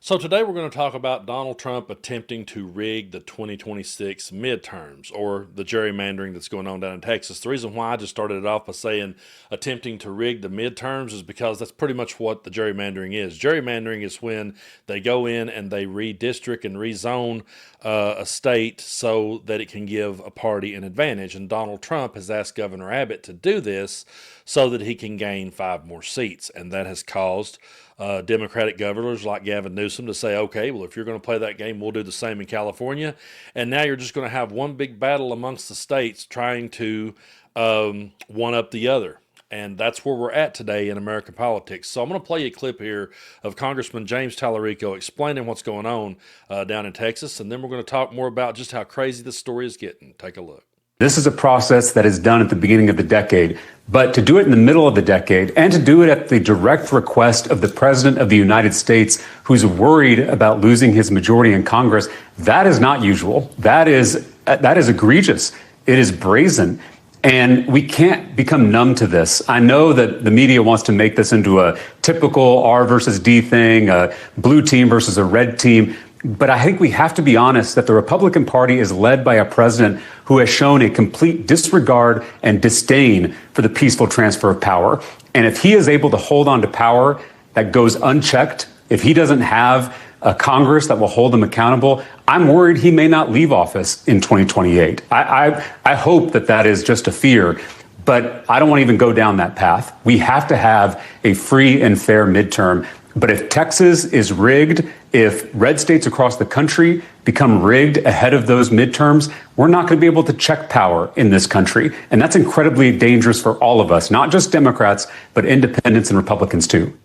So today we're going to talk about Donald Trump attempting to rig the 2026 midterms, or the gerrymandering that's going on down in Texas. The reason why I just started it off by saying attempting to rig the midterms is because that's pretty much what the gerrymandering is. Gerrymandering is when they go in and they redistrict and rezone a state so that it can give a party an advantage. And Donald Trump has asked Governor Abbott to do this so that he can gain 5 more seats. And that has caused Democratic governors like Gavin Newsom to say, okay, well, if you're going to play that game, we'll do the same in California. And now you're just going to have one big battle amongst the states trying to one up the other. And that's where we're at today in American politics. So I'm going to play you a clip here of Congressman James Talarico explaining what's going on down in Texas. And then we're going to talk more about just how crazy this story is getting. Take a look. This is a process that is done at the beginning of the decade, but to do it in the middle of the decade and to do it at the direct request of the President of the United States, who's worried about losing his majority in Congress, that is not usual. That is egregious. It is brazen. And we can't become numb to this. I know that the media wants to make this into a typical R versus D thing, a blue team versus a red team. But I think we have to be honest that the Republican Party is led by a president who has shown a complete disregard and disdain for the peaceful transfer of power. And if he is able to hold on to power that goes unchecked, if he doesn't have a Congress that will hold him accountable, I'm worried he may not leave office in 2028. I hope that is just a fear, but I don't want to even go down that path. We have to have a free and fair midterm. But if Texas is rigged, if red states across the country become rigged ahead of those midterms, we're not going to be able to check power in this country. And that's incredibly dangerous for all of us, not just Democrats, but independents and Republicans too.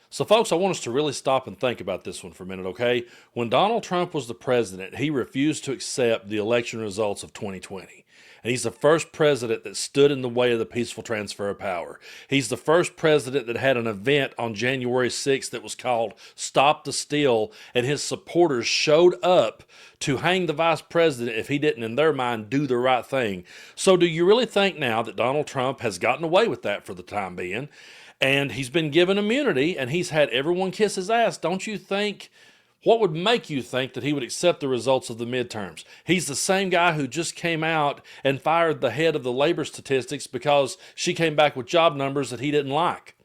So, folks, I want us to really stop and think about this one for a minute, okay? When Donald Trump was the president, he refused to accept the election results of 2020. And he's the first president that stood in the way of the peaceful transfer of power. He's the first president that had an event on January 6th that was called Stop the Steal, and his supporters showed up to hang the vice president if he didn't, in their mind, do the right thing. So do you really think now that Donald Trump has gotten away with that for the time being, and he's been given immunity, and he's had everyone kiss his ass? Don't you think... What would make you think that he would accept the results of the midterms? He's the same guy who just came out and fired the head of the labor statistics because she came back with job numbers that he didn't like.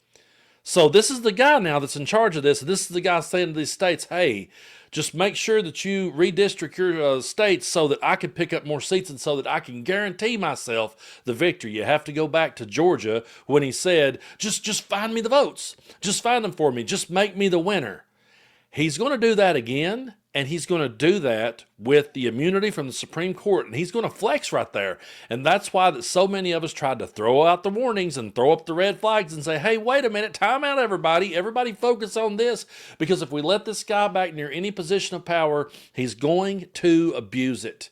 So this is the guy now that's in charge of this. This is the guy saying to these states, hey, just make sure that you redistrict your states so that I can pick up more seats and so that I can guarantee myself the victory. You have to go back to Georgia when he said, just find me the votes. Just find them for me. Just make me the winner. He's going to do that again, and he's going to do that with the immunity from the Supreme Court, and he's going to flex right there. And that's why that so many of us tried to throw out the warnings and throw up the red flags and say, hey, wait a minute, time out, everybody. Everybody focus on this, because if we let this guy back near any position of power, he's going to abuse it.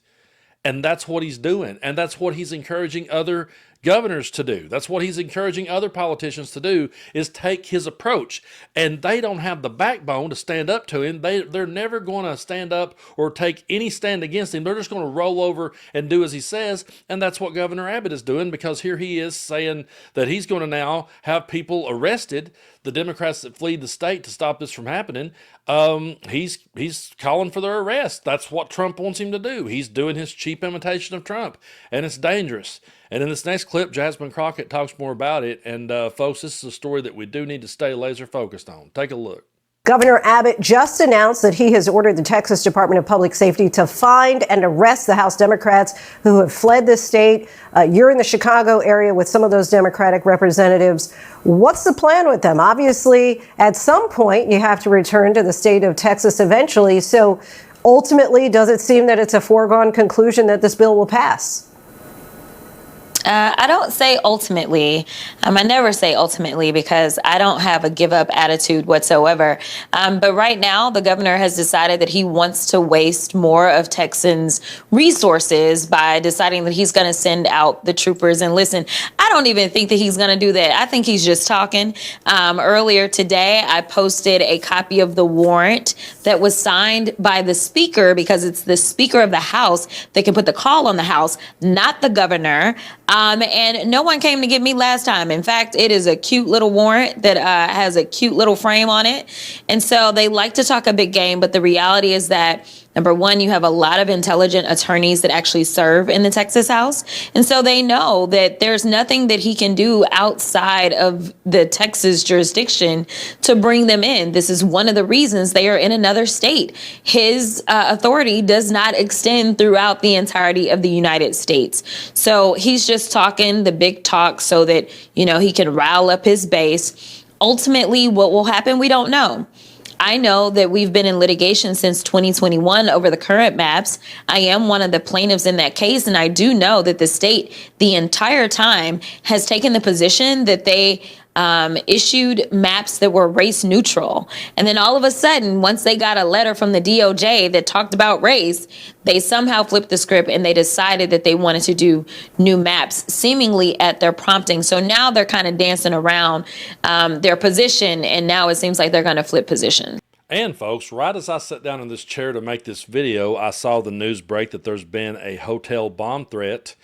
And that's what he's doing, and that's what he's encouraging other governors to do. That's what he's encouraging other politicians to do, is take his approach. And they don't have the backbone to stand up to him. They're never going to stand up or take any stand against him. They're just going to roll over and do as he says. And that's what Governor Abbott is doing, because here he is saying that he's going to now have people arrested, the Democrats that fled the state to stop this from happening. He's calling for their arrest. That's what Trump wants him to do. He's doing his cheap imitation of Trump, and it's dangerous. And in this next clip, Jasmine Crockett talks more about it. And folks, this is a story that we do need to stay laser focused on. Take a look. Governor Abbott just announced that he has ordered the Texas Department of Public Safety to find and arrest the House Democrats who have fled the state. You're in the Chicago area with some of those Democratic representatives. What's the plan with them? Obviously, at some point, you have to return to the state of Texas eventually. So ultimately, does it seem that it's a foregone conclusion that this bill will pass? I don't say ultimately. I never say ultimately, because I don't have a give up attitude whatsoever. But right now, the governor has decided that he wants to waste more of Texans' resources by deciding that he's going to send out the troopers. And listen, I don't even think that he's going to do that. I think he's just talking. Earlier today, I posted a copy of the warrant that was signed by the speaker, because it's the speaker of the House that can put the call on the House, not the governor. And no one came to get me last time. In fact, it is a cute little warrant that has a cute little frame on it. And so they like to talk a big game, but the reality is that, number one, you have a lot of intelligent attorneys that actually serve in the Texas House. And so they know that there's nothing that he can do outside of the Texas jurisdiction to bring them in. This is one of the reasons they are in another state. His authority does not extend throughout the entirety of the United States. So he's just talking the big talk so that, he can rile up his base. Ultimately, what will happen, we don't know. I know that we've been in litigation since 2021 over the current maps. I am one of the plaintiffs in that case, and I do know that the state the entire time has taken the position that they issued maps that were race neutral. And then all of a sudden, once they got a letter from the DOJ that talked about race, they somehow flipped the script and they decided that they wanted to do new maps, seemingly at their prompting. So now they're kind of dancing around their position, and now it seems like they're going to flip position. And folks, right as I sat down in this chair to make this video, I saw the news break that there's been a hotel bomb threat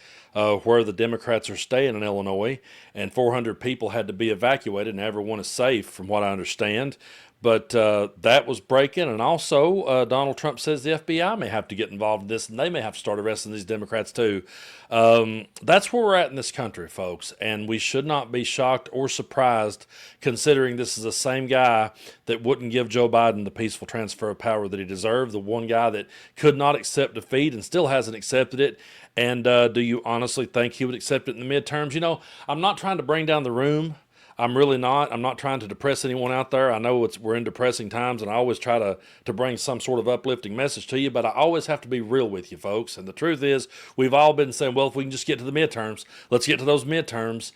where the Democrats are staying in Illinois, and 400 people had to be evacuated, and everyone is safe from what I understand. But that was breaking, and also Donald Trump says the FBI may have to get involved in this, and they may have to start arresting these Democrats too. That's where we're at in this country, folks, and we should not be shocked or surprised, considering this is the same guy that wouldn't give Joe Biden the peaceful transfer of power that he deserved, the one guy that could not accept defeat and still hasn't accepted it. And do you honestly think he would accept it in the midterms? I'm not trying to bring down the room. I'm really not. I'm not trying to depress anyone out there. I know we're in depressing times, and I always try to bring some sort of uplifting message to you, but I always have to be real with you, folks. And the truth is, we've all been saying, well, if we can just get to the midterms, let's get to those midterms.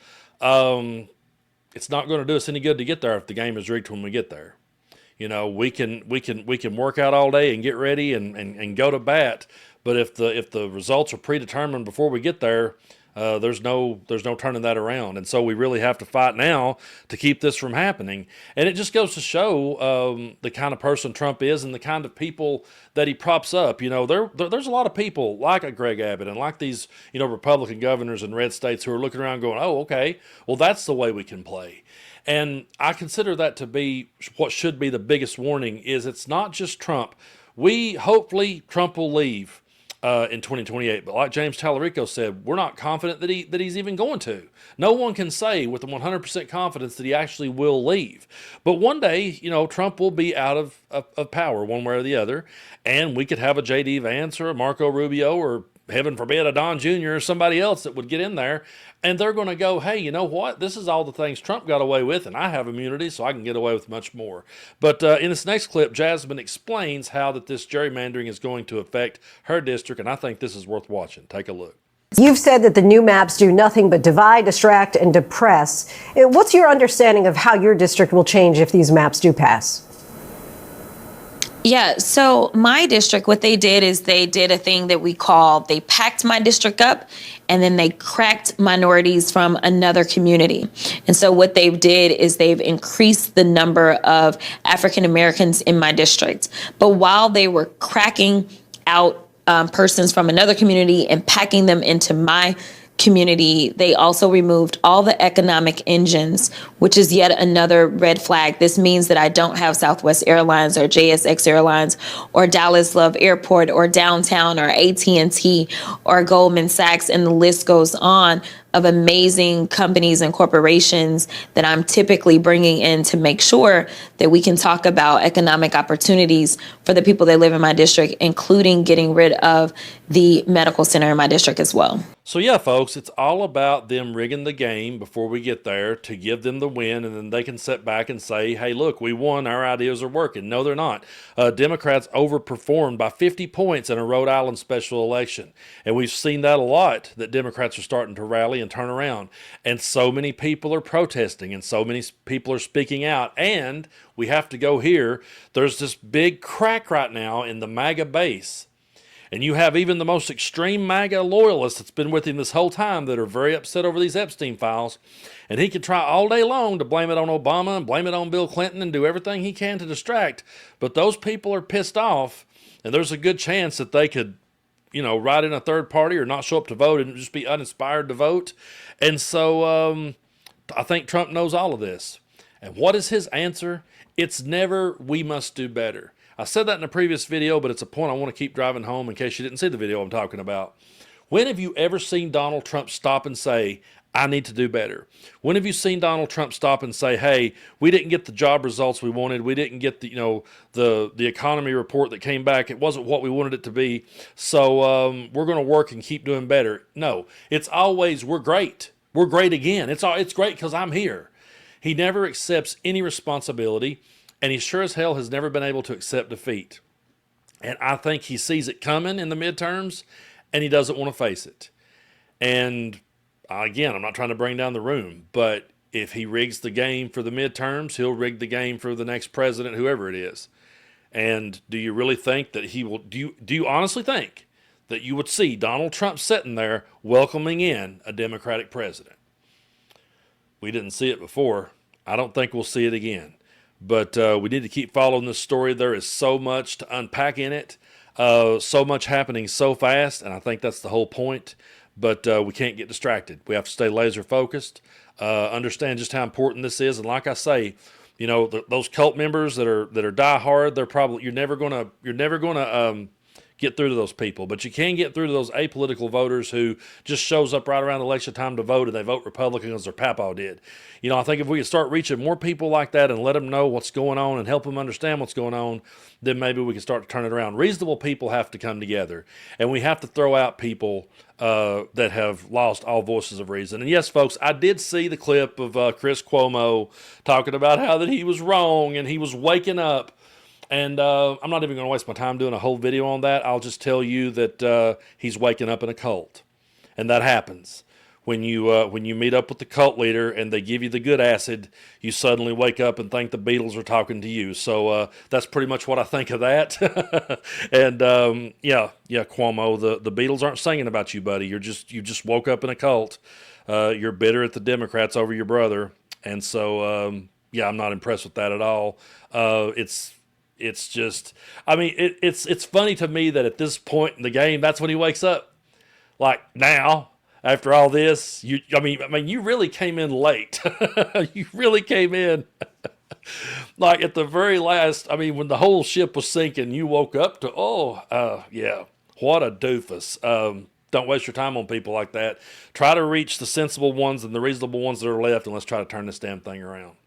It's not going to do us any good to get there if the game is rigged when we get there. We can work out all day and get ready and go to bat, but if the results are predetermined before we get there, there's no turning that around. And so we really have to fight now to keep this from happening. And it just goes to show the kind of person Trump is and the kind of people that he props up. There's a lot of people like a Greg Abbott and like these, Republican governors in red states who are looking around going, oh, okay, well, that's the way we can play. And I consider that to be what should be the biggest warning is it's not just Trump. Hopefully Trump will leave in 2028. But like James Talarico said, we're not confident that he's even going to. No one can say with 100% confidence that he actually will leave. But one day, Trump will be out of power one way or the other, and we could have a J.D. Vance or a Marco Rubio or, heaven forbid, a Don Jr. or somebody else that would get in there, and they're going to go, hey, you know what? This is all the things Trump got away with, and I have immunity, so I can get away with much more. But in this next clip, Jasmine explains how that this gerrymandering is going to affect her district, and I think this is worth watching. Take a look. You've said that the new maps do nothing but divide, distract, and depress. What's your understanding of how your district will change if these maps do pass? Yeah, so my district, what they did is they did a thing that they packed my district up, and then they cracked minorities from another community. And so what they did is they've increased the number of African Americans in my district. But while they were cracking out persons from another community and packing them into my community, they also removed all the economic engines, which is yet another red flag. This means that I don't have Southwest Airlines or JSX Airlines or Dallas Love Airport or Downtown or AT&T or Goldman Sachs, and the list goes on of amazing companies and corporations that I'm typically bringing in to make sure that we can talk about economic opportunities for the people that live in my district, including getting rid of the medical center in my district as well. So yeah, folks, it's all about them rigging the game before we get there to give them the win, and then they can sit back and say, hey, look, we won, our ideas are working. No, they're not. Democrats overperformed by 50 points in a Rhode Island special election, and we've seen that a lot, that Democrats are starting to rally and turn around. And so many people are protesting, and so many people are speaking out, and we have to go here. There's this big crack right now in the MAGA base. And you have even the most extreme MAGA loyalists that's been with him this whole time that are very upset over these Epstein files. And he can try all day long to blame it on Obama and blame it on Bill Clinton and do everything he can to distract. But those people are pissed off, and there's a good chance that they could, write in a third party or not show up to vote and just be uninspired to vote. And so I think Trump knows all of this. And what is his answer? It's never, we must do better. I said that in a previous video, but it's a point I want to keep driving home in case you didn't see the video I'm talking about. When have you ever seen Donald Trump stop and say, I need to do better? When have you seen Donald Trump stop and say, hey, we didn't get the job results we wanted. We didn't get the economy report that came back. It wasn't what we wanted it to be. So we're going to work and keep doing better. No, it's always, we're great. We're great again. It's great because I'm here. He never accepts any responsibility, and he sure as hell has never been able to accept defeat. And I think he sees it coming in the midterms, and he doesn't want to face it. And again, I'm not trying to bring down the room, but if he rigs the game for the midterms, he'll rig the game for the next president, whoever it is. And do you really think that he will? Do you honestly think that you would see Donald Trump sitting there welcoming in a Democratic president? We didn't see it before. I don't think we'll see it again. But we need to keep following this story. There is so much to unpack in it, so much happening so fast, and I think that's the whole point. But we can't get distracted. We have to stay laser focused, understand just how important this is. And like I say, those cult members that are diehard, you're never gonna get through to those people, but you can get through to those apolitical voters who just shows up right around election time to vote, and they vote Republican because their papa did. I think if we could start reaching more people like that and let them know what's going on and help them understand what's going on, then maybe we can start to turn it around. Reasonable people have to come together, and we have to throw out people that have lost all voices of reason. And yes, folks, I did see the clip of Chris Cuomo talking about how that he was wrong and he was waking up. And I'm not even going to waste my time doing a whole video on that. I'll just tell you that he's waking up in a cult. And that happens. When you meet up with the cult leader and they give you the good acid, you suddenly wake up and think the Beatles are talking to you. So that's pretty much what I think of that. And yeah, Cuomo, the Beatles aren't singing about you, buddy. You just woke up in a cult. You're bitter at the Democrats over your brother. And so, yeah, I'm not impressed with that at all. It's just, it's funny to me that at this point in the game, that's when he wakes up. Like now, after all this, you really came in late. You really came in like at the very last. When the whole ship was sinking, you woke up to, yeah, what a doofus. Don't waste your time on people like that. Try to reach the sensible ones and the reasonable ones that are left, and let's try to turn this damn thing around.